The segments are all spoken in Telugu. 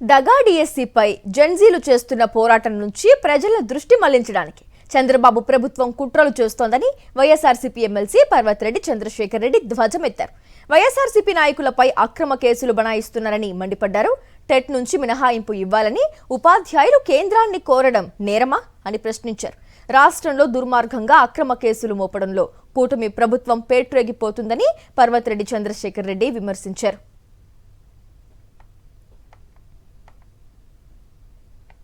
దగా డిఎస్సిపై జెన్జీలు చేస్తున్న పోరాటం నుంచి ప్రజల దృష్టి మళ్లించడానికి చంద్రబాబు ప్రభుత్వం కుట్రలు చేస్తోందని వైఎస్ఆర్సీపీ ఎమ్మెల్సీ పర్వతిరెడ్డి చంద్రశేఖర్ రెడ్డి ధ్వజమెత్తారు. వైఎస్ఆర్సీపీ నాయకులపై అక్రమ కేసులు బనాయిస్తున్నారని మండిపడ్డారు. టెట్ నుంచి మినహాయింపు ఇవ్వాలని ఉపాధ్యాయులు కేంద్రాన్ని కోరడం నేరమా అని ప్రశ్నించారు. రాష్ట్రంలో దుర్మార్గంగా అక్రమ కేసులు మోపడంలో కూటమి ప్రభుత్వం పేట్రేగిపోతుందని పర్వతిరెడ్డి చంద్రశేఖర్ రెడ్డి విమర్శించారు.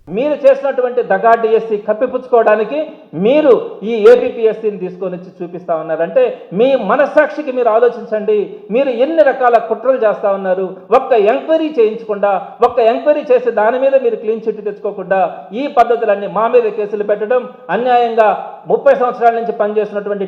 మీరు చేసినటువంటి దగా డిఎస్సి కప్పిపుచ్చుకోవడానికి మీరు ఈ ఏపీపీఎస్సీని తీసుకొని వచ్చి చూపిస్తా ఉన్నారంటే మీ మనస్సాక్షికి మీరు ఆలోచించండి. మీరు ఎన్ని రకాల కుట్రలు చేస్తా ఉన్నారు. ఒక్క ఎంక్వైరీ చేయించకుండా, ఒక్క ఎంక్వైరీ చేసి దాని మీద మీరు క్లీన్ చిట్ తెచ్చుకోకుండా ఈ పద్ధతులన్నీ మా మీద కేసులు పెట్టడం, అన్యాయంగా 30 సంవత్సరాల నుంచి పనిచేస్తున్నటువంటి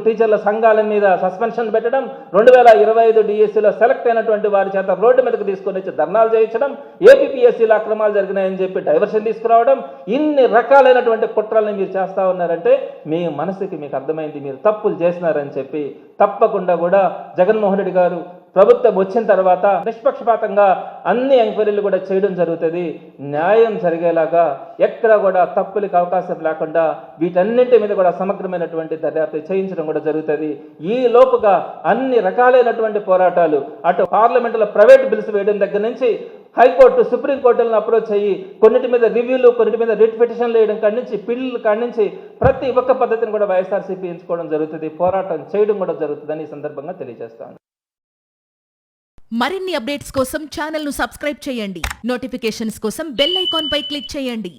టీచర్ల సంఘాల మీద సస్పెన్షన్ పెట్టడం, 2025 డిఎస్సీలో సెలెక్ట్ అయినటువంటి వారి చేత రోడ్డు మీదకి తీసుకొని వచ్చి ధర్నాలు చేయించడం, ఏపీపీఎస్సీలో అక్రమాలు జరిగినాయని చెప్పి డైవర్షన్ తీసుకురావడం, ఇన్ని రకాలైనటువంటి కుట్రల్ని మీరు చేస్తా ఉన్నారంటే మీ మనసుకి మీకు అర్థమైంది మీరు తప్పులు చేసినారని చెప్పి. తప్పకుండా కూడా జగన్మోహన్ రెడ్డి గారు ప్రభుత్వం వచ్చిన తర్వాత నిష్పక్షపాతంగా అన్ని ఎంక్వైరీలు కూడా చేయడం జరుగుతుంది. న్యాయం జరిగేలాగా ఎక్కడ కూడా తప్పులకు అవకాశం లేకుండా వీటన్నింటి మీద కూడా సమగ్రమైనటువంటి దర్యాప్తు చేయించడం కూడా జరుగుతుంది. ఈ లోపుగా అన్ని రకాలైనటువంటి పోరాటాలు, అటు పార్లమెంటులో ప్రైవేట్ బిల్స్ వేయడం దగ్గర నుంచి హైకోర్టు, సుప్రీంకోర్టులను అప్రోచ్ అయ్యి కొన్నిటి మీద రివ్యూలు, కొన్నిటి మీద రిట్ పిటిషన్లు వేయడం కాడి నుంచి, పిల్లల కాడి నుంచి ప్రతి ఒక్క పద్ధతిని కూడా వైఎస్ఆర్సీపీ ఎంచుకోవడం జరుగుతుంది. పోరాటం చేయడం కూడా జరుగుతుందని ఈ సందర్భంగా తెలియజేస్తాను. మరిన్ని అప్డేట్స్ కోసం ఛానల్ ను సబ్స్క్రైబ్ చేయండి. నోటిఫికేషన్స్ కోసం బెల్ ఐకాన్ పై క్లిక్ చేయండి.